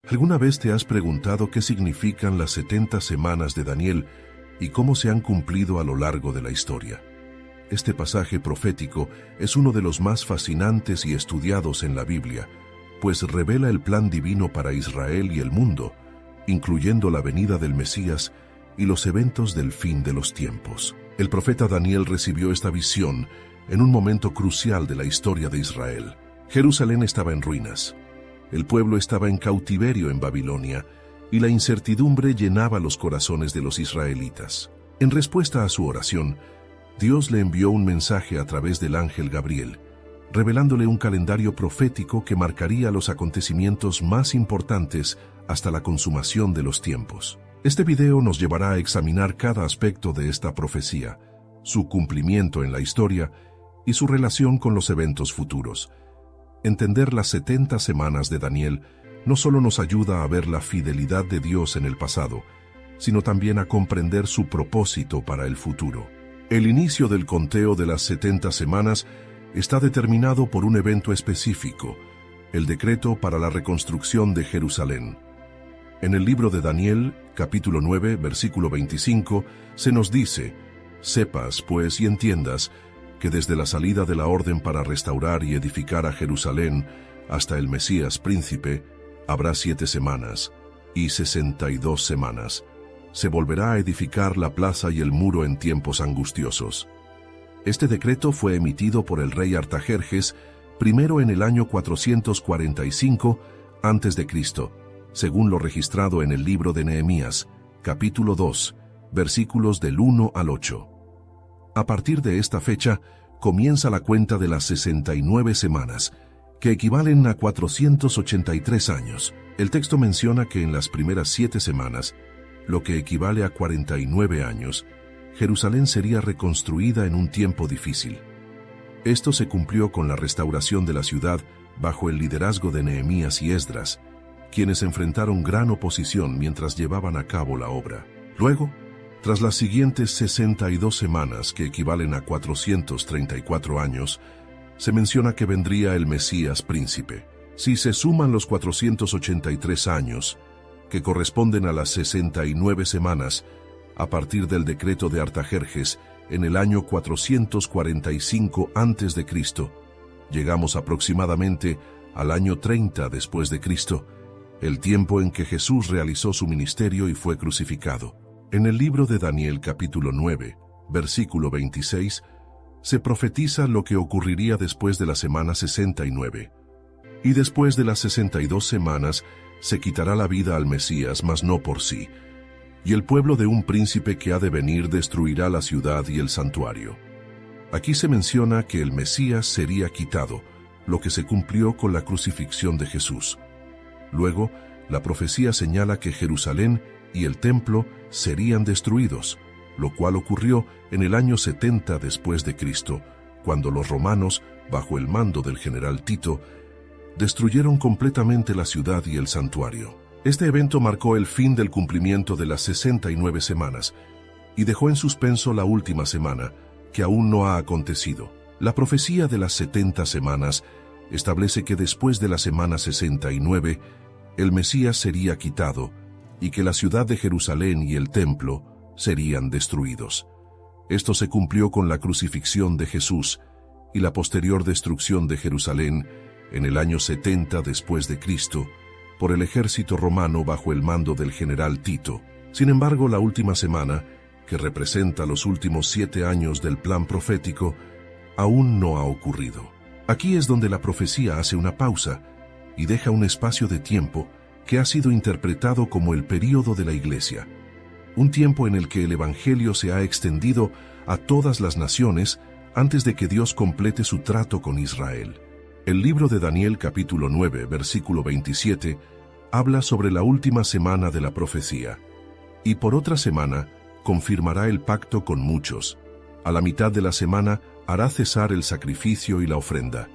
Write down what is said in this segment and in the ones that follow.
¿Alguna vez te has preguntado qué significan las 70 semanas de Daniel y cómo se han cumplido a lo largo de la historia? Este pasaje profético es uno de los más fascinantes y estudiados en la Biblia, pues revela el plan divino para Israel y el mundo, incluyendo la venida del Mesías y los eventos del fin de los tiempos. El profeta Daniel recibió esta visión en un momento crucial de la historia de Israel. Jerusalén estaba en ruinas. El pueblo estaba en cautiverio en Babilonia y la incertidumbre llenaba los corazones de los israelitas. En respuesta a su oración, Dios le envió un mensaje a través del ángel Gabriel, revelándole un calendario profético que marcaría los acontecimientos más importantes hasta la consumación de los tiempos. Este video nos llevará a examinar cada aspecto de esta profecía, su cumplimiento en la historia y su relación con los eventos futuros. Entender las 70 semanas de Daniel no solo nos ayuda a ver la fidelidad de Dios en el pasado, sino también a comprender su propósito para el futuro. El inicio del conteo de las 70 semanas está determinado por un evento específico, el decreto para la reconstrucción de Jerusalén. En el libro de Daniel, capítulo 9, versículo 25, se nos dice: «Sepas, pues, y entiendas, que desde la salida de la orden para restaurar y edificar a Jerusalén hasta el Mesías príncipe, habrá 7 semanas y 62 semanas. Se volverá a edificar la plaza y el muro en tiempos angustiosos». Este decreto fue emitido por el rey Artajerjes primero en el año 445 a.C., según lo registrado en el libro de Nehemías, capítulo 2, versículos del 1 al 8. A partir de esta fecha, comienza la cuenta de las 69 semanas, que equivalen a 483 años. El texto menciona que en las primeras 7 semanas, lo que equivale a 49 años, Jerusalén sería reconstruida en un tiempo difícil. Esto se cumplió con la restauración de la ciudad bajo el liderazgo de Nehemías y Esdras, quienes enfrentaron gran oposición mientras llevaban a cabo la obra. Luego, tras las siguientes 62 semanas, que equivalen a 434 años, se menciona que vendría el Mesías príncipe. Si se suman los 483 años, que corresponden a las 69 semanas, a partir del decreto de Artajerjes en el año 445 a.C., llegamos aproximadamente al año 30 después de Cristo, el tiempo en que Jesús realizó su ministerio y fue crucificado. En el libro de Daniel capítulo 9, versículo 26, se profetiza lo que ocurriría después de la semana 69. Y después de las 62 semanas se quitará la vida al Mesías, mas no por sí, y el pueblo de un príncipe que ha de venir destruirá la ciudad y el santuario. Aquí se menciona que el Mesías sería quitado, lo que se cumplió con la crucifixión de Jesús. Luego, la profecía señala que Jerusalén y el templo serían destruidos, lo cual ocurrió en el año 70 después de Cristo, cuando los romanos, bajo el mando del general Tito, destruyeron completamente la ciudad y el santuario. Este evento marcó el fin del cumplimiento de las 69 semanas y dejó en suspenso la última semana, que aún no ha acontecido. La profecía de las 70 semanas establece que después de la semana 69, el Mesías sería quitado y que la ciudad de Jerusalén y el templo serían destruidos. Esto se cumplió con la crucifixión de Jesús y la posterior destrucción de Jerusalén en el año 70 después de Cristo por el ejército romano bajo el mando del general Tito. Sin embargo, la última semana, que representa los últimos 7 años del plan profético, aún no ha ocurrido. Aquí es donde la profecía hace una pausa y deja un espacio de tiempo que ha sido interpretado como el período de la Iglesia, un tiempo en el que el Evangelio se ha extendido a todas las naciones antes de que Dios complete su trato con Israel. El libro de Daniel capítulo 9, versículo 27, habla sobre la última semana de la profecía. Y por otra semana confirmará el pacto con muchos. A la mitad de la semana hará cesar el sacrificio y la ofrenda.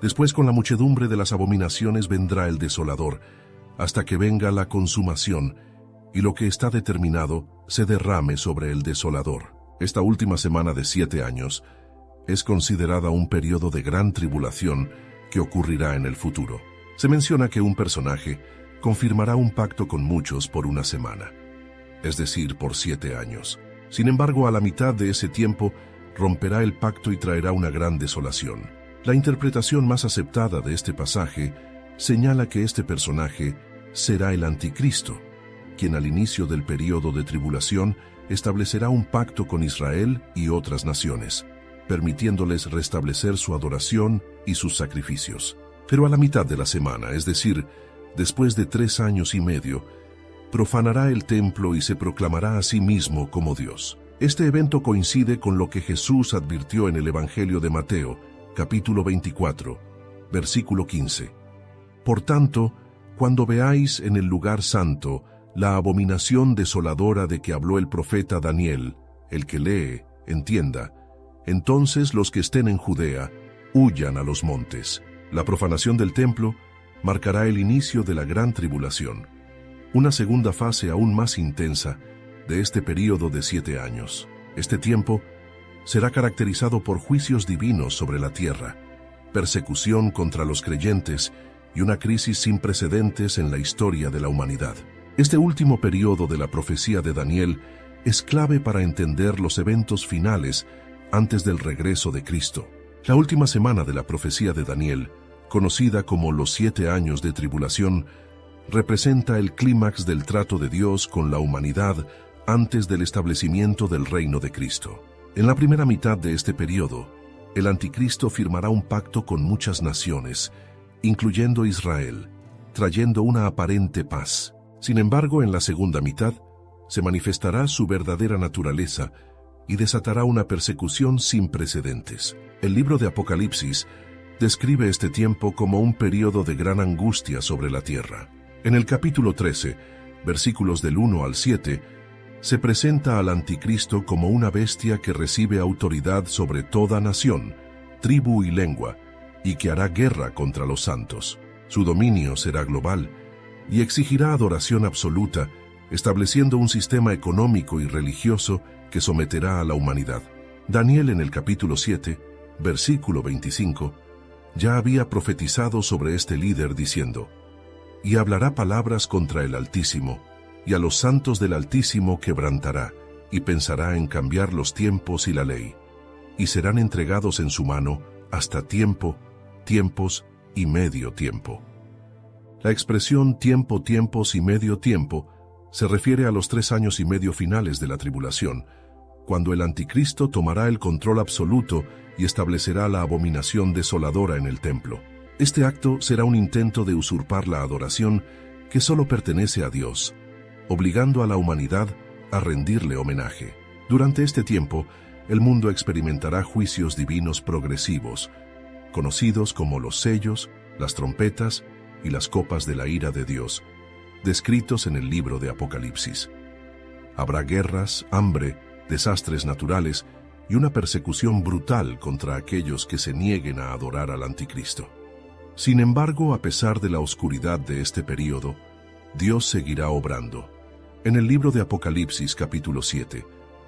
Después, con la muchedumbre de las abominaciones vendrá el desolador, hasta que venga la consumación, y lo que está determinado se derrame sobre el desolador. Esta última semana de 7 años es considerada un periodo de gran tribulación que ocurrirá en el futuro. Se menciona que un personaje, confirmará un pacto con muchos por una semana, es decir, por 7 años. Sin embargo, a la mitad de ese tiempo, romperá el pacto y traerá una gran desolación. La interpretación más aceptada de este pasaje señala que este personaje será el anticristo, quien al inicio del período de tribulación establecerá un pacto con Israel y otras naciones, permitiéndoles restablecer su adoración y sus sacrificios. Pero a la mitad de la semana, es decir, después de 3 años y medio, profanará el templo y se proclamará a sí mismo como Dios. Este evento coincide con lo que Jesús advirtió en el Evangelio de Mateo, capítulo 24, versículo 15. Por tanto, cuando veáis en el lugar santo la abominación desoladora de que habló el profeta Daniel, el que lee, entienda, entonces los que estén en Judea, huyan a los montes. La profanación del templo marcará el inicio de la gran tribulación, una segunda fase aún más intensa de este período de 7 años. Este tiempo será caracterizado por juicios divinos sobre la tierra, persecución contra los creyentes y una crisis sin precedentes en la historia de la humanidad. Este último período de la profecía de Daniel es clave para entender los eventos finales antes del regreso de Cristo. La última semana de la profecía de Daniel, conocida como los 7 años de tribulación, representa el clímax del trato de Dios con la humanidad antes del establecimiento del reino de Cristo. En la primera mitad de este período, el anticristo firmará un pacto con muchas naciones, incluyendo Israel, trayendo una aparente paz. Sin embargo, en la segunda mitad, se manifestará su verdadera naturaleza y desatará una persecución sin precedentes. El libro de Apocalipsis describe este tiempo como un período de gran angustia sobre la tierra. En el capítulo 13, versículos del 1 al 7, se presenta al anticristo como una bestia que recibe autoridad sobre toda nación, tribu y lengua, y que hará guerra contra los santos. Su dominio será global y exigirá adoración absoluta, estableciendo un sistema económico y religioso que someterá a la humanidad. Daniel en el capítulo 7, versículo 25, ya había profetizado sobre este líder diciendo: «Y hablará palabras contra el Altísimo, y a los santos del Altísimo quebrantará, y pensará en cambiar los tiempos y la ley, y serán entregados en su mano hasta tiempo, tiempos y medio tiempo». La expresión tiempo, tiempos y medio tiempo se refiere a los 3 años y medio finales de la tribulación, cuando el anticristo tomará el control absoluto y establecerá la abominación desoladora en el templo. Este acto será un intento de usurpar la adoración que solo pertenece a Dios, obligando a la humanidad a rendirle homenaje. Durante este tiempo, el mundo experimentará juicios divinos progresivos, conocidos como los sellos, las trompetas y las copas de la ira de Dios, descritos en el libro de Apocalipsis. Habrá guerras, hambre, desastres naturales y una persecución brutal contra aquellos que se nieguen a adorar al anticristo. Sin embargo, a pesar de la oscuridad de este período, Dios seguirá obrando. En el libro de Apocalipsis capítulo 7,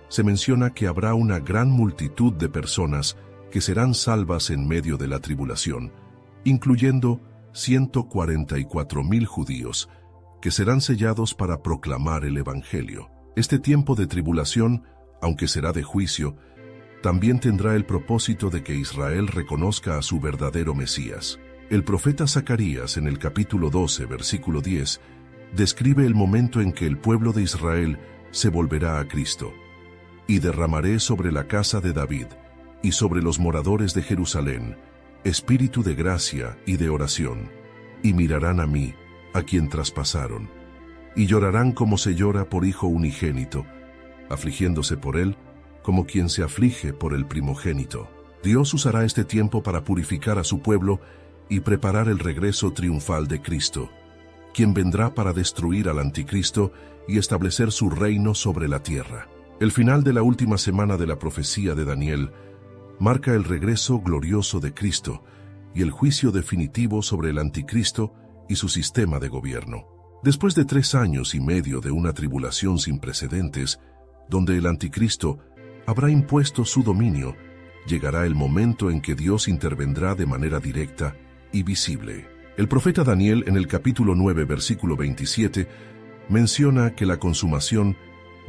se menciona que habrá una gran multitud de personas que serán salvas en medio de la tribulación, incluyendo 144,000 judíos, que serán sellados para proclamar el Evangelio. Este tiempo de tribulación, aunque será de juicio, también tendrá el propósito de que Israel reconozca a su verdadero Mesías. El profeta Zacarías, en el capítulo 12, versículo 10, describe el momento en que el pueblo de Israel se volverá a Cristo. «Y derramaré sobre la casa de David y sobre los moradores de Jerusalén espíritu de gracia y de oración, y mirarán a mí, a quien traspasaron, y llorarán como se llora por hijo unigénito, afligiéndose por él como quien se aflige por el primogénito». Dios usará este tiempo para purificar a su pueblo y preparar el regreso triunfal de Cristo, quien vendrá para destruir al anticristo y establecer su reino sobre la tierra. El final de la última semana de la profecía de Daniel marca el regreso glorioso de Cristo y el juicio definitivo sobre el anticristo y su sistema de gobierno. Después de 3 años y medio de una tribulación sin precedentes, donde el anticristo habrá impuesto su dominio, llegará el momento en que Dios intervendrá de manera directa y visible. El profeta Daniel, en el capítulo 9, versículo 27, menciona que la consumación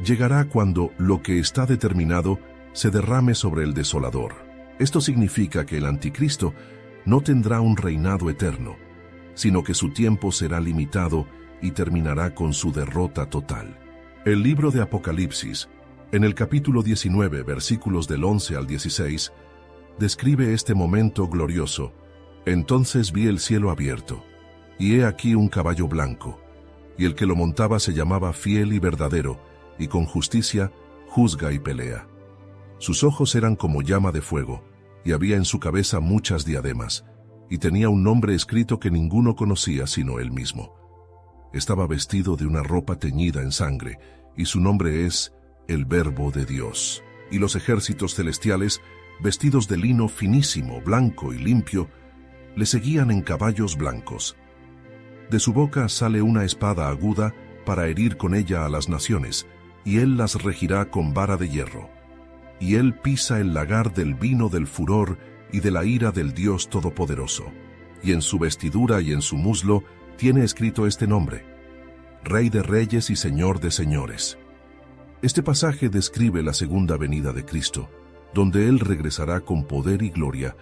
llegará cuando lo que está determinado se derrame sobre el desolador. Esto significa que el anticristo no tendrá un reinado eterno, sino que su tiempo será limitado y terminará con su derrota total. El libro de Apocalipsis, en el capítulo 19, versículos del 11 al 16, describe este momento glorioso. Entonces vi el cielo abierto, y he aquí un caballo blanco, y el que lo montaba se llamaba Fiel y Verdadero, y con justicia juzga y pelea. Sus ojos eran como llama de fuego, y había en su cabeza muchas diademas, y tenía un nombre escrito que ninguno conocía sino él mismo. Estaba vestido de una ropa teñida en sangre, y su nombre es el Verbo de Dios. Y los ejércitos celestiales, vestidos de lino finísimo, blanco y limpio, le seguían en caballos blancos. De su boca sale una espada aguda para herir con ella a las naciones, y él las regirá con vara de hierro. Y él pisa el lagar del vino del furor y de la ira del Dios Todopoderoso. Y en su vestidura y en su muslo tiene escrito este nombre: Rey de Reyes y Señor de Señores. Este pasaje describe la segunda venida de Cristo, donde Él regresará con poder y gloria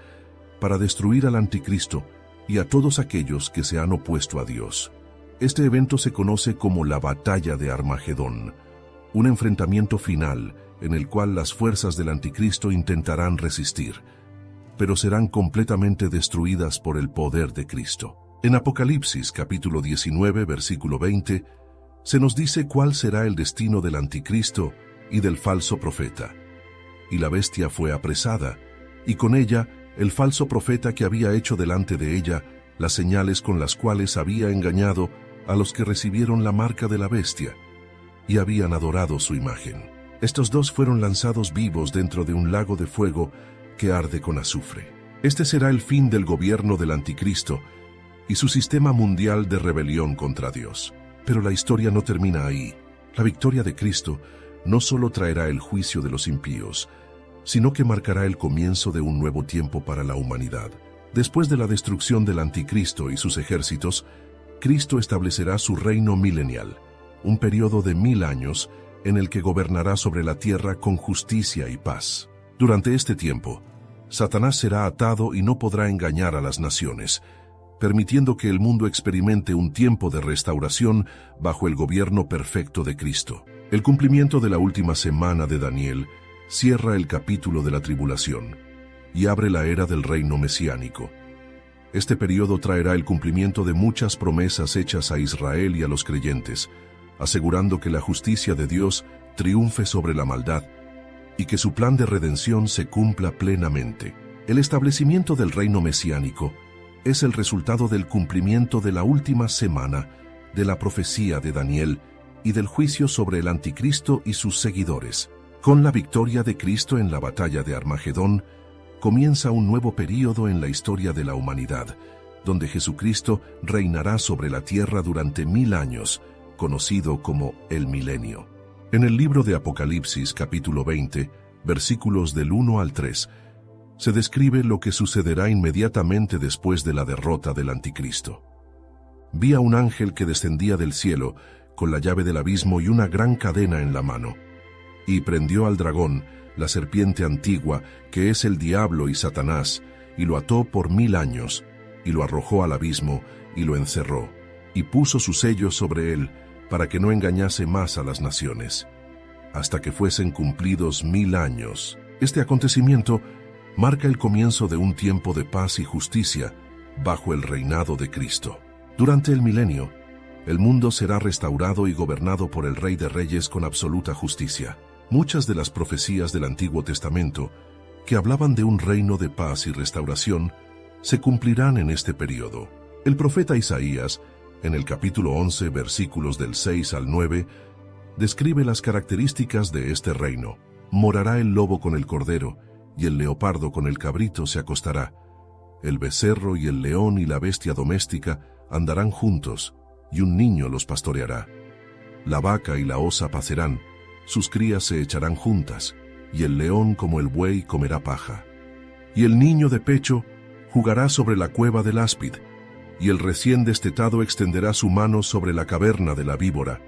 para destruir al anticristo y a todos aquellos que se han opuesto a Dios. Este evento se conoce como la Batalla de Armagedón, un enfrentamiento final en el cual las fuerzas del anticristo intentarán resistir, pero serán completamente destruidas por el poder de Cristo. En Apocalipsis capítulo 19, versículo 20, se nos dice cuál será el destino del anticristo y del falso profeta. Y la bestia fue apresada, y con ella el falso profeta que había hecho delante de ella las señales con las cuales había engañado a los que recibieron la marca de la bestia y habían adorado su imagen. Estos dos fueron lanzados vivos dentro de un lago de fuego que arde con azufre. Este será el fin del gobierno del anticristo y su sistema mundial de rebelión contra Dios. Pero la historia no termina ahí. La victoria de Cristo no solo traerá el juicio de los impíos, sino que marcará el comienzo de un nuevo tiempo para la humanidad. Después de la destrucción del anticristo y sus ejércitos, Cristo establecerá su reino milenial, un periodo de 1000 años en el que gobernará sobre la tierra con justicia y paz. Durante este tiempo, Satanás será atado y no podrá engañar a las naciones, permitiendo que el mundo experimente un tiempo de restauración bajo el gobierno perfecto de Cristo. El cumplimiento de la última semana de Daniel cierra el capítulo de la tribulación y abre la era del reino mesiánico. Este periodo traerá el cumplimiento de muchas promesas hechas a Israel y a los creyentes, asegurando que la justicia de Dios triunfe sobre la maldad y que su plan de redención se cumpla plenamente. El establecimiento del reino mesiánico es el resultado del cumplimiento de la última semana de la profecía de Daniel y del juicio sobre el anticristo y sus seguidores. Con la victoria de Cristo en la batalla de Armagedón, comienza un nuevo período en la historia de la humanidad, donde Jesucristo reinará sobre la tierra durante 1000 años, conocido como el milenio. En el libro de Apocalipsis, capítulo 20, versículos del 1 al 3, se describe lo que sucederá inmediatamente después de la derrota del anticristo. Vi a un ángel que descendía del cielo con la llave del abismo y una gran cadena en la mano, y prendió al dragón, la serpiente antigua, que es el diablo y Satanás, y lo ató por 1000 años, y lo arrojó al abismo, y lo encerró, y puso su sello sobre él, para que no engañase más a las naciones, hasta que fuesen cumplidos 1000 años. Este acontecimiento marca el comienzo de un tiempo de paz y justicia bajo el reinado de Cristo. Durante el milenio, el mundo será restaurado y gobernado por el Rey de Reyes con absoluta justicia. Muchas de las profecías del Antiguo Testamento, que hablaban de un reino de paz y restauración, se cumplirán en este periodo. El profeta Isaías, en el capítulo 11, versículos del 6 al 9, describe las características de este reino. Morará el lobo con el cordero, y el leopardo con el cabrito se acostará. El becerro y el león y la bestia doméstica andarán juntos, y un niño los pastoreará. La vaca y la osa pacerán, sus crías se echarán juntas, y el león como el buey comerá paja. Y el niño de pecho jugará sobre la cueva del áspid, y el recién destetado extenderá su mano sobre la caverna de la víbora.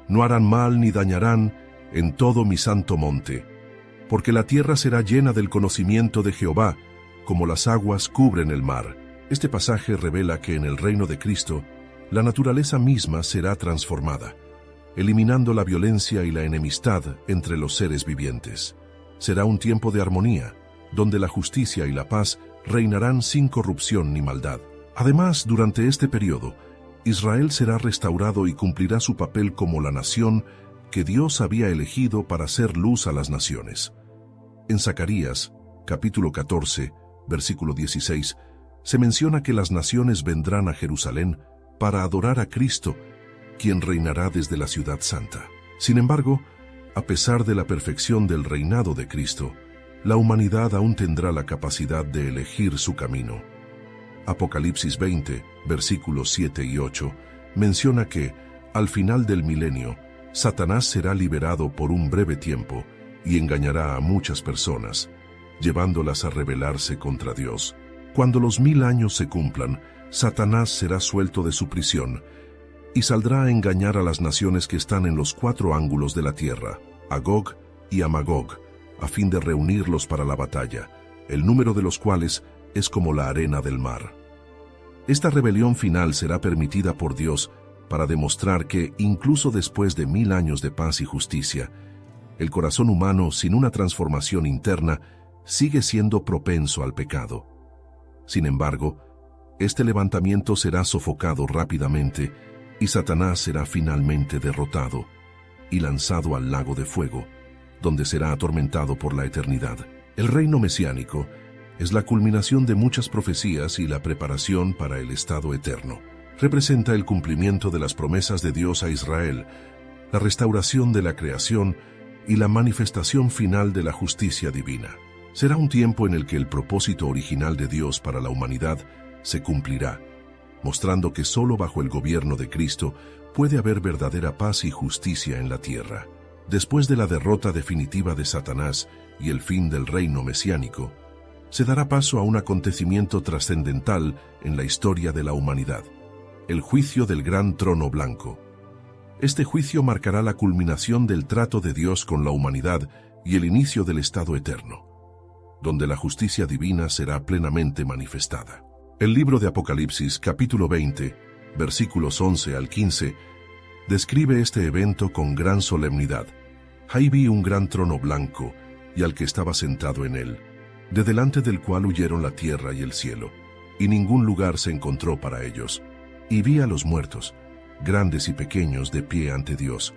No harán mal ni dañarán en todo mi santo monte, porque la tierra será llena del conocimiento de Jehová, como las aguas cubren el mar. Este pasaje revela que en el reino de Cristo, la naturaleza misma será transformada, eliminando la violencia y la enemistad entre los seres vivientes. Será un tiempo de armonía, donde la justicia y la paz reinarán sin corrupción ni maldad. Además, durante este periodo, Israel será restaurado y cumplirá su papel como la nación que Dios había elegido para hacer luz a las naciones. En Zacarías, capítulo 14, versículo 16, se menciona que las naciones vendrán a Jerusalén para adorar a Cristo, quien reinará desde la ciudad santa. Sin embargo, a pesar de la perfección del reinado de Cristo, la humanidad aún tendrá la capacidad de elegir su camino. Apocalipsis 20, versículos 7 y 8, menciona que, al final del milenio, Satanás será liberado por un breve tiempo y engañará a muchas personas, llevándolas a rebelarse contra Dios. Cuando los 1000 años se cumplan, Satanás será suelto de su prisión y saldrá a engañar a las naciones que están en los 4 ángulos de la tierra, a Gog y a Magog, a fin de reunirlos para la batalla, el número de los cuales es como la arena del mar. Esta rebelión final será permitida por Dios para demostrar que, incluso después de 1000 años de paz y justicia, el corazón humano sin una transformación interna sigue siendo propenso al pecado. Sin embargo, este levantamiento será sofocado rápidamente y Satanás será finalmente derrotado y lanzado al lago de fuego, donde será atormentado por la eternidad. El reino mesiánico es la culminación de muchas profecías y la preparación para el estado eterno. Representa el cumplimiento de las promesas de Dios a Israel, la restauración de la creación y la manifestación final de la justicia divina. Será un tiempo en el que el propósito original de Dios para la humanidad se cumplirá, mostrando que solo bajo el gobierno de Cristo puede haber verdadera paz y justicia en la tierra. Después de la derrota definitiva de Satanás y el fin del reino mesiánico, se dará paso a un acontecimiento trascendental en la historia de la humanidad: el juicio del gran trono blanco. Este juicio marcará la culminación del trato de Dios con la humanidad y el inicio del estado eterno, donde la justicia divina será plenamente manifestada. El libro de Apocalipsis, capítulo 20, versículos 11 al 15, describe este evento con gran solemnidad. Ahí vi un gran trono blanco y al que estaba sentado en él, de delante del cual huyeron la tierra y el cielo, y ningún lugar se encontró para ellos. Y vi a los muertos, grandes y pequeños, de pie ante Dios.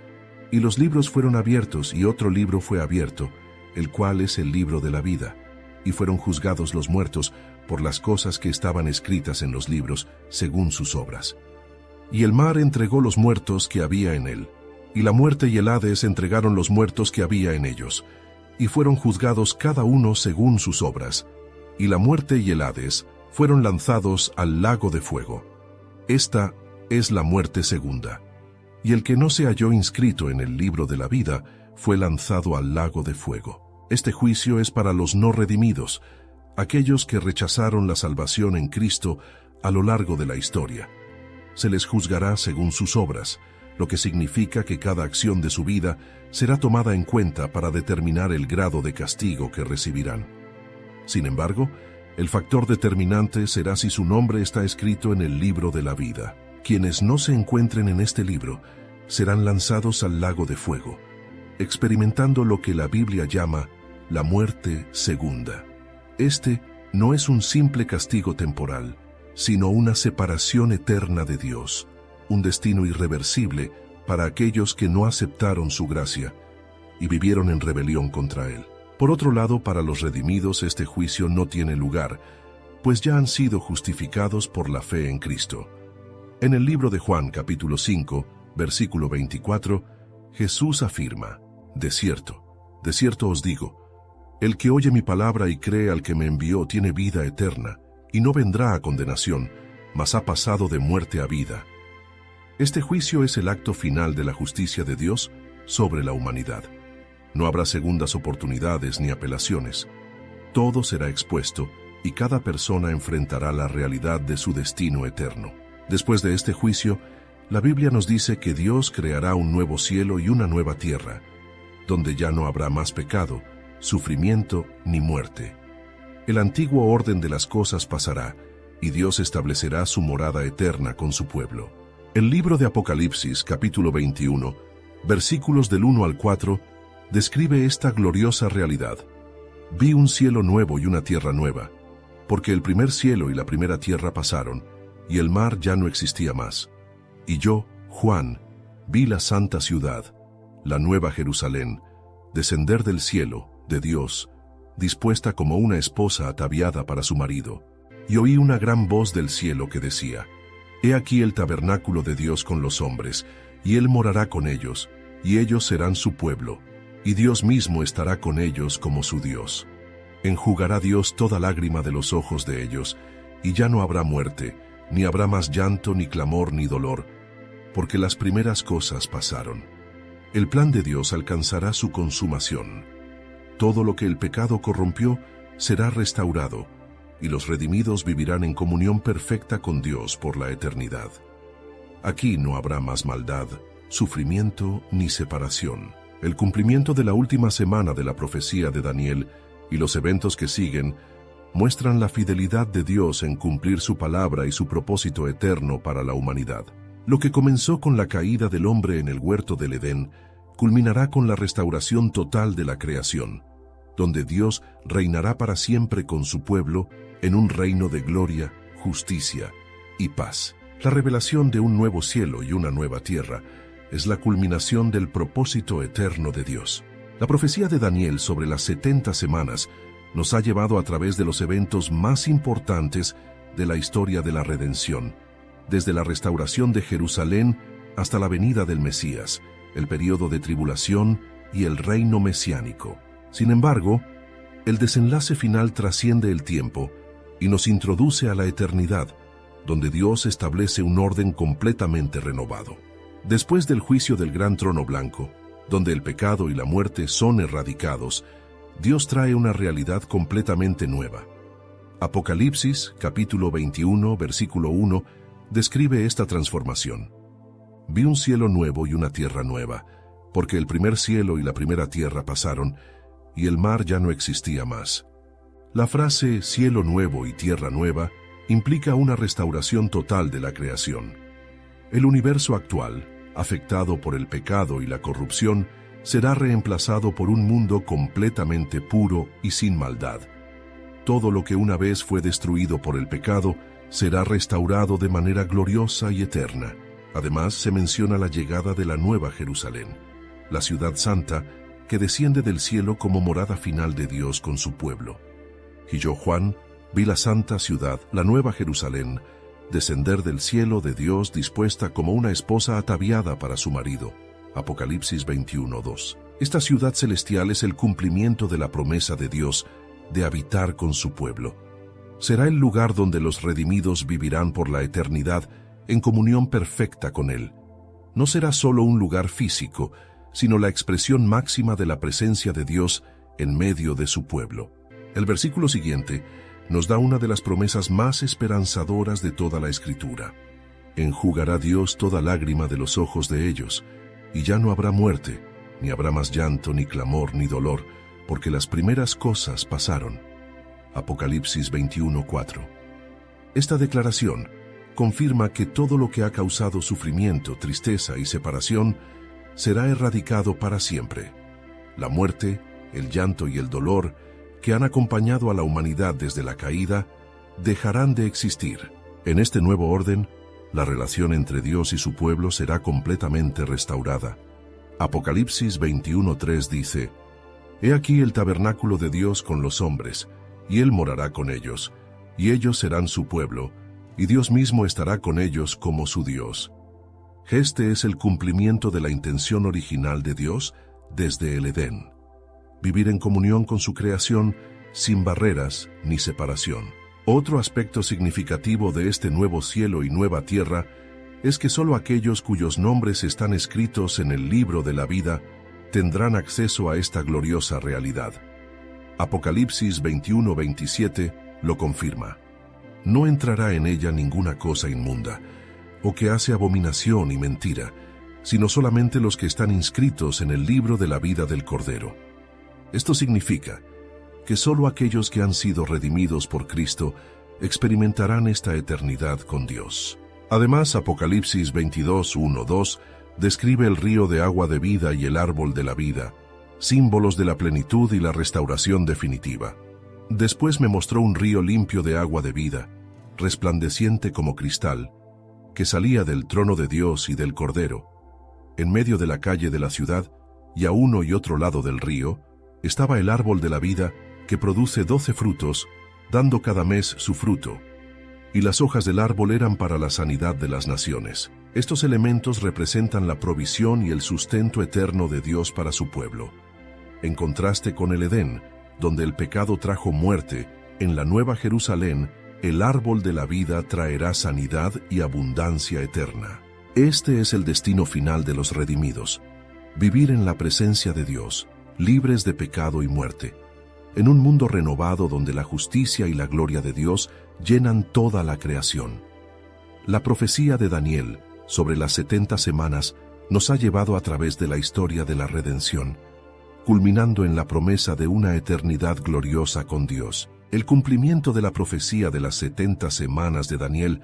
Y los libros fueron abiertos, y otro libro fue abierto, el cual es el libro de la vida. Y fueron juzgados los muertos por las cosas que estaban escritas en los libros, según sus obras. Y el mar entregó los muertos que había en él, y la muerte y el Hades entregaron los muertos que había en ellos, y fueron juzgados cada uno según sus obras. Y la muerte y el Hades fueron lanzados al lago de fuego. Esta es la muerte segunda. Y el que no se halló inscrito en el libro de la vida fue lanzado al lago de fuego. Este juicio es para los no redimidos, aquellos que rechazaron la salvación en Cristo a lo largo de la historia. Se les juzgará según sus obras, lo que significa que cada acción de su vida será tomada en cuenta para determinar el grado de castigo que recibirán. Sin embargo, el factor determinante será si su nombre está escrito en el libro de la vida. Quienes no se encuentren en este libro serán lanzados al lago de fuego, experimentando lo que la Biblia llama la muerte segunda. Este no es un simple castigo temporal, sino una separación eterna de Dios, un destino irreversible para aquellos que no aceptaron su gracia y vivieron en rebelión contra Él. Por otro lado, para los redimidos este juicio no tiene lugar, pues ya han sido justificados por la fe en Cristo. En el libro de Juan, capítulo 5, versículo 24, Jesús afirma: de cierto os digo, el que oye mi palabra y cree al que me envió tiene vida eterna, y no vendrá a condenación, mas ha pasado de muerte a vida. Este juicio es el acto final de la justicia de Dios sobre la humanidad. No habrá segundas oportunidades ni apelaciones. Todo será expuesto y cada persona enfrentará la realidad de su destino eterno. Después de este juicio, la Biblia nos dice que Dios creará un nuevo cielo y una nueva tierra, donde ya no habrá más pecado, sufrimiento ni muerte. El antiguo orden de las cosas pasará, y Dios establecerá su morada eterna con su pueblo. El libro de Apocalipsis, capítulo 21, versículos del 1 al 4, describe esta gloriosa realidad. Vi un cielo nuevo y una tierra nueva, porque el primer cielo y la primera tierra pasaron, y el mar ya no existía más. Y yo, Juan, vi la santa ciudad, la nueva Jerusalén, descender del cielo, de Dios, dispuesta como una esposa ataviada para su marido. Y oí una gran voz del cielo que decía: He aquí el tabernáculo de Dios con los hombres, y Él morará con ellos, y ellos serán su pueblo, y Dios mismo estará con ellos como su Dios. Enjugará Dios toda lágrima de los ojos de ellos, y ya no habrá muerte, ni habrá más llanto, ni clamor, ni dolor, porque las primeras cosas pasaron. El plan de Dios alcanzará su consumación. Todo lo que el pecado corrompió será restaurado, y los redimidos vivirán en comunión perfecta con Dios por la eternidad. Aquí no habrá más maldad, sufrimiento ni separación. El cumplimiento de la última semana de la profecía de Daniel y los eventos que siguen muestran la fidelidad de Dios en cumplir su palabra y su propósito eterno para la humanidad. Lo que comenzó con la caída del hombre en el huerto del Edén culminará con la restauración total de la creación, donde Dios reinará para siempre con su pueblo en un reino de gloria, justicia y paz. La revelación de un nuevo cielo y una nueva tierra es la culminación del propósito eterno de Dios. La profecía de Daniel sobre las 70 semanas nos ha llevado a través de los eventos más importantes de la historia de la redención, desde la restauración de Jerusalén hasta la venida del Mesías, el período de tribulación y el reino mesiánico. Sin embargo, el desenlace final trasciende el tiempo y nos introduce a la eternidad, donde Dios establece un orden completamente renovado. Después del juicio del gran trono blanco, donde el pecado y la muerte son erradicados, Dios trae una realidad completamente nueva. Apocalipsis, capítulo 21, versículo 1, describe esta transformación. Vi un cielo nuevo y una tierra nueva, porque el primer cielo y la primera tierra pasaron, y el mar ya no existía más. La frase cielo nuevo y tierra nueva implica una restauración total de la creación. El universo actual, afectado por el pecado y la corrupción, será reemplazado por un mundo completamente puro y sin maldad. Todo lo que una vez fue destruido por el pecado será restaurado de manera gloriosa y eterna. Además, se menciona la llegada de la nueva Jerusalén, la ciudad santa que desciende del cielo como morada final de Dios con su pueblo. Y yo, Juan, vi la santa ciudad, la nueva Jerusalén, descender del cielo de Dios dispuesta como una esposa ataviada para su marido. Apocalipsis 21:2. Esta ciudad celestial es el cumplimiento de la promesa de Dios de habitar con su pueblo. Será el lugar donde los redimidos vivirán por la eternidad en comunión perfecta con Él. No será solo un lugar físico, sino la expresión máxima de la presencia de Dios en medio de su pueblo. El versículo siguiente nos da una de las promesas más esperanzadoras de toda la Escritura. Enjugará Dios toda lágrima de los ojos de ellos, y ya no habrá muerte, ni habrá más llanto, ni clamor, ni dolor, porque las primeras cosas pasaron. Apocalipsis 21:4. Esta declaración confirma que todo lo que ha causado sufrimiento, tristeza y separación será erradicado para siempre. La muerte, el llanto y el dolor que han acompañado a la humanidad desde la caída dejarán de existir. En este nuevo orden, la relación entre Dios y su pueblo será completamente restaurada. Apocalipsis 21:3 dice: He aquí el tabernáculo de Dios con los hombres, y Él morará con ellos, y ellos serán su pueblo, y Dios mismo estará con ellos como su Dios. Este es el cumplimiento de la intención original de Dios desde el Edén: vivir en comunión con su creación sin barreras ni separación. Otro aspecto significativo de este nuevo cielo y nueva tierra es que solo aquellos cuyos nombres están escritos en el libro de la vida tendrán acceso a esta gloriosa realidad. Apocalipsis 21:27 lo confirma. No entrará en ella ninguna cosa inmunda, o que hace abominación y mentira, sino solamente los que están inscritos en el libro de la vida del Cordero. Esto significa que solo aquellos que han sido redimidos por Cristo experimentarán esta eternidad con Dios. Además, Apocalipsis 22, 1, 2 describe el río de agua de vida y el árbol de la vida, símbolos de la plenitud y la restauración definitiva. Después me mostró un río limpio de agua de vida, resplandeciente como cristal, que salía del trono de Dios y del Cordero. En medio de la calle de la ciudad, y a uno y otro lado del río, estaba el árbol de la vida, que produce 12 frutos, dando cada mes su fruto, y las hojas del árbol eran para la sanidad de las naciones. Estos elementos representan la provisión y el sustento eterno de Dios para su pueblo. En contraste con el Edén, donde el pecado trajo muerte, en la Nueva Jerusalén, el árbol de la vida traerá sanidad y abundancia eterna. Este es el destino final de los redimidos: vivir en la presencia de Dios, libres de pecado y muerte, en un mundo renovado donde la justicia y la gloria de Dios llenan toda la creación. La profecía de Daniel sobre las 70 semanas nos ha llevado a través de la historia de la redención, culminando en la promesa de una eternidad gloriosa con Dios. El cumplimiento de la profecía de las 70 semanas de Daniel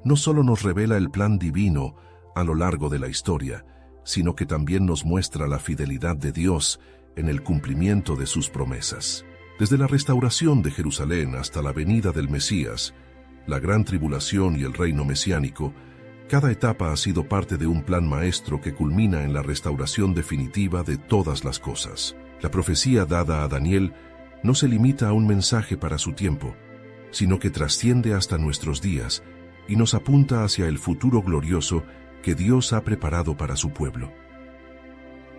no solo nos revela el plan divino a lo largo de la historia, sino que también nos muestra la fidelidad de Dios en el cumplimiento de sus promesas. Desde la restauración de Jerusalén hasta la venida del Mesías, la gran tribulación y el reino mesiánico, cada etapa ha sido parte de un plan maestro que culmina en la restauración definitiva de todas las cosas. La profecía dada a Daniel no se limita a un mensaje para su tiempo, sino que trasciende hasta nuestros días y nos apunta hacia el futuro glorioso que Dios ha preparado para su pueblo.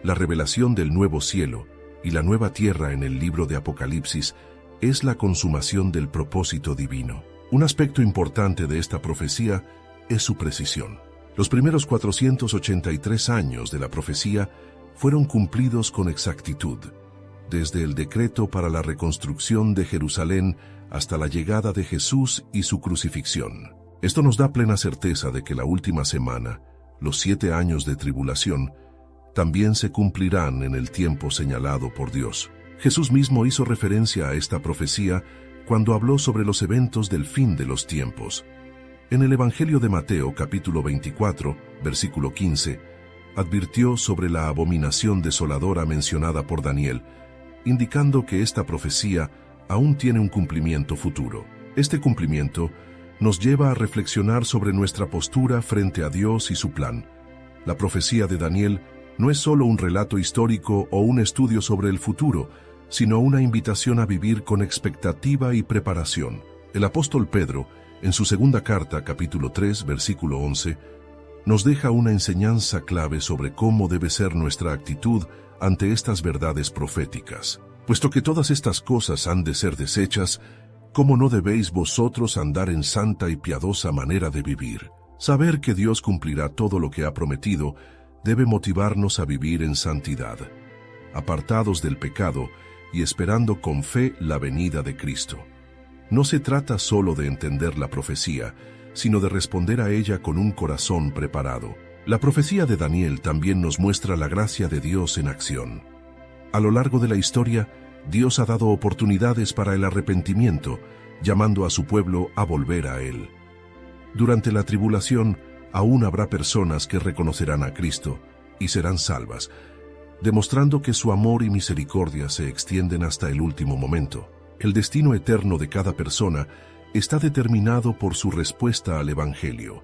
La revelación del nuevo cielo y la nueva tierra en el libro de Apocalipsis es la consumación del propósito divino. Un aspecto importante de esta profecía es su precisión. Los primeros 483 años de la profecía fueron cumplidos con exactitud, desde el decreto para la reconstrucción de Jerusalén hasta la llegada de Jesús y su crucifixión. Esto nos da plena certeza de que la última semana, los 7 años de tribulación, también se cumplirán en el tiempo señalado por Dios. Jesús mismo hizo referencia a esta profecía cuando habló sobre los eventos del fin de los tiempos. En el Evangelio de Mateo, capítulo 24, versículo 15, advirtió sobre la abominación desoladora mencionada por Daniel, indicando que esta profecía aún tiene un cumplimiento futuro. Este cumplimiento nos lleva a reflexionar sobre nuestra postura frente a Dios y su plan. La profecía de Daniel no es solo un relato histórico o un estudio sobre el futuro, sino una invitación a vivir con expectativa y preparación. El apóstol Pedro, en su segunda carta, capítulo 3, versículo 11, nos deja una enseñanza clave sobre cómo debe ser nuestra actitud ante estas verdades proféticas. Puesto que todas estas cosas han de ser deshechas, ¿cómo no debéis vosotros andar en santa y piadosa manera de vivir? Saber que Dios cumplirá todo lo que ha prometido debe motivarnos a vivir en santidad, apartados del pecado y esperando con fe la venida de Cristo. No se trata solo de entender la profecía, sino de responder a ella con un corazón preparado. La profecía de Daniel también nos muestra la gracia de Dios en acción. A lo largo de la historia, Dios ha dado oportunidades para el arrepentimiento, llamando a su pueblo a volver a Él. Durante la tribulación, aún habrá personas que reconocerán a Cristo y serán salvas, demostrando que su amor y misericordia se extienden hasta el último momento. El destino eterno de cada persona está determinado por su respuesta al Evangelio.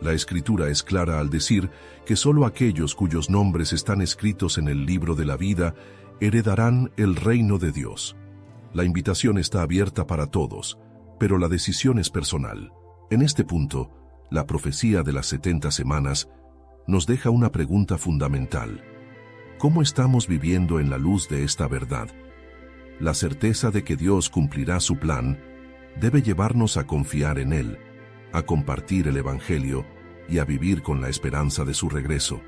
La Escritura es clara al decir que solo aquellos cuyos nombres están escritos en el libro de la vida heredarán el reino de Dios. La invitación está abierta para todos, pero la decisión es personal. En este punto, la profecía de las 70 semanas nos deja una pregunta fundamental. ¿Cómo estamos viviendo en la luz de esta verdad? La certeza de que Dios cumplirá su plan debe llevarnos a confiar en Él, a compartir el Evangelio y a vivir con la esperanza de su regreso.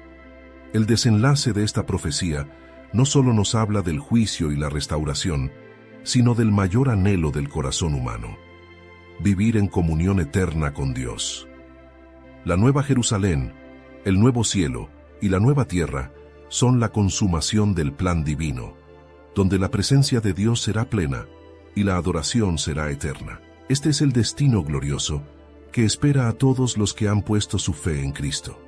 El desenlace de esta profecía no solo nos habla del juicio y la restauración, sino del mayor anhelo del corazón humano: vivir en comunión eterna con Dios. La Nueva Jerusalén, el nuevo cielo y la nueva tierra son la consumación del plan divino, donde la presencia de Dios será plena y la adoración será eterna. Este es el destino glorioso que espera a todos los que han puesto su fe en Cristo.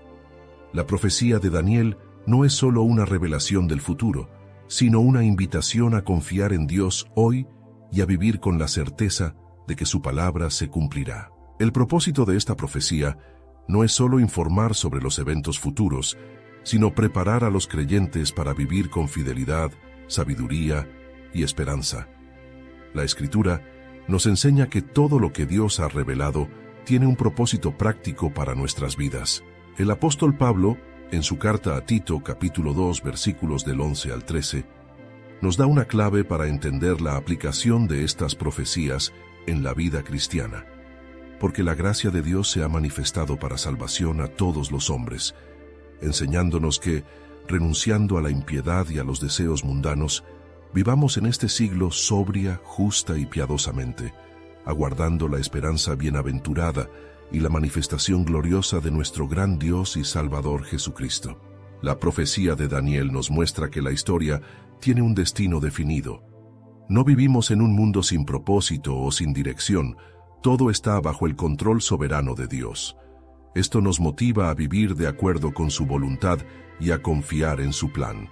La profecía de Daniel no es solo una revelación del futuro, sino una invitación a confiar en Dios hoy y a vivir con la certeza de que su palabra se cumplirá. El propósito de esta profecía no es solo informar sobre los eventos futuros, sino preparar a los creyentes para vivir con fidelidad, sabiduría y esperanza. La Escritura nos enseña que todo lo que Dios ha revelado tiene un propósito práctico para nuestras vidas. El apóstol Pablo, en su carta a Tito, capítulo 2, versículos del 11 al 13, nos da una clave para entender la aplicación de estas profecías en la vida cristiana. Porque la gracia de Dios se ha manifestado para salvación a todos los hombres, enseñándonos que, renunciando a la impiedad y a los deseos mundanos, vivamos en este siglo sobria, justa y piadosamente, aguardando la esperanza bienaventurada y la manifestación gloriosa de nuestro gran Dios y Salvador Jesucristo. La profecía de Daniel nos muestra que la historia tiene un destino definido. No vivimos en un mundo sin propósito o sin dirección. Todo está bajo el control soberano de Dios. Esto nos motiva a vivir de acuerdo con su voluntad y a confiar en su plan.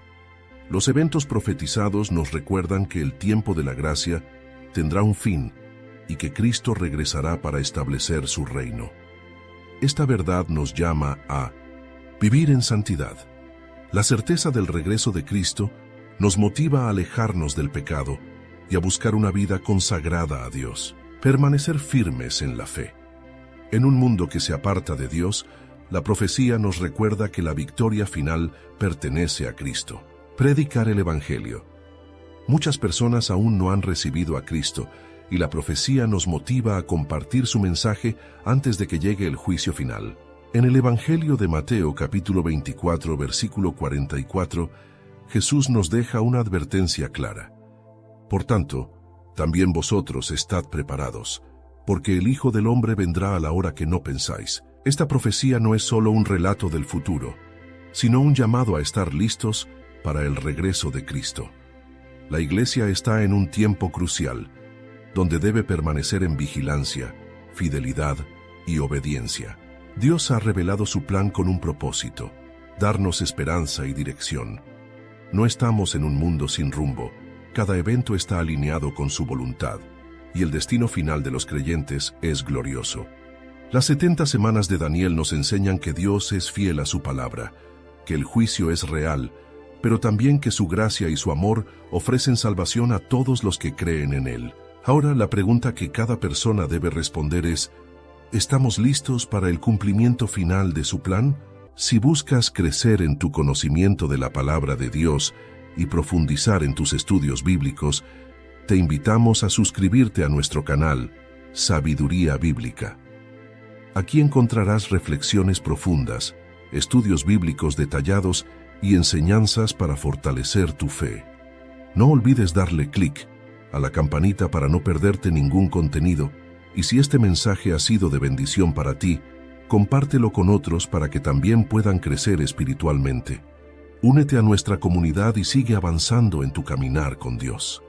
Los eventos profetizados nos recuerdan que el tiempo de la gracia tendrá un fin y que Cristo regresará para establecer su reino. Esta verdad nos llama a vivir en santidad. La certeza del regreso de Cristo nos motiva a alejarnos del pecado y a buscar una vida consagrada a Dios. Permanecer firmes en la fe. En un mundo que se aparta de Dios, la profecía nos recuerda que la victoria final pertenece a Cristo. Predicar el Evangelio. Muchas personas aún no han recibido a Cristo, y la profecía nos motiva a compartir su mensaje antes de que llegue el juicio final. En el Evangelio de Mateo capítulo 24, versículo 44, Jesús nos deja una advertencia clara. Por tanto, también vosotros estad preparados, porque el Hijo del Hombre vendrá a la hora que no pensáis. Esta profecía no es solo un relato del futuro, sino un llamado a estar listos para el regreso de Cristo. La Iglesia está en un tiempo crucial, donde debe permanecer en vigilancia, fidelidad y obediencia. Dios ha revelado su plan con un propósito: darnos esperanza y dirección. No estamos en un mundo sin rumbo. Cada evento está alineado con su voluntad, y el destino final de los creyentes es glorioso. Las 70 semanas de Daniel nos enseñan que Dios es fiel a su palabra, que el juicio es real, pero también que su gracia y su amor ofrecen salvación a todos los que creen en Él. Ahora la pregunta que cada persona debe responder es: ¿estamos listos para el cumplimiento final de su plan? Si buscas crecer en tu conocimiento de la palabra de Dios y profundizar en tus estudios bíblicos, te invitamos a suscribirte a nuestro canal, Sabiduría Bíblica. Aquí encontrarás reflexiones profundas, estudios bíblicos detallados y enseñanzas para fortalecer tu fe. No olvides darle clic a la campanita para no perderte ningún contenido, y si este mensaje ha sido de bendición para ti, compártelo con otros para que también puedan crecer espiritualmente. Únete a nuestra comunidad y sigue avanzando en tu caminar con Dios.